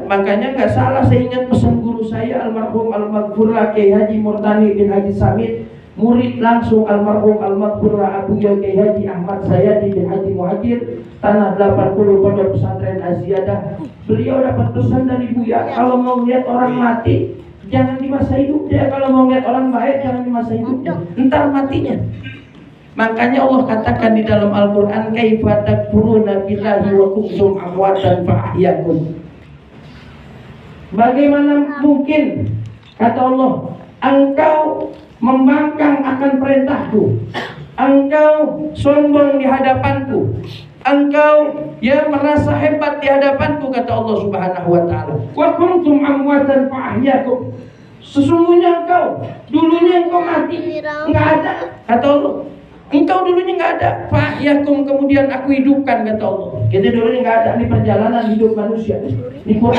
Makanya nggak salah saya ingat pesan guru saya almarhum Al-Maghfurlah Kiai Haji Murtani bin Haji Samit, murid langsung almarhum Al-Maghfurlah Abu Kiai Haji Ahmad Sayadi bin Haji Muhajir, tanah 80 Pondok Pesantren Aziyadah. Beliau dapat pesan dari Buya, kalau mau lihat orang mati jangan di masa hidupnya, kalau mau lihat orang baik jangan di masa hidupnya, entar matinya. Makanya Allah katakan di dalam Al-Quran, kaifa takfuruna billahi wa kuntum amwatan fa ahyakum. Bagaimana mungkin, kata Allah, engkau membangkang akan perintahku, engkau sombong di hadapanku, engkau merasa hebat di hadapanku, kata Allah Subhanahu wa ta'ala. Wa kuntum amwatan fa ahyakum. Sesungguhnya engkau dulunya engkau mati, enggak ada, kata Allah. Engkau dulunya nggak ada, Pak Yakum, kemudian aku hidupkan, kata Allah. Kita dulunya nggak ada, di perjalanan hidup manusia. Di Quran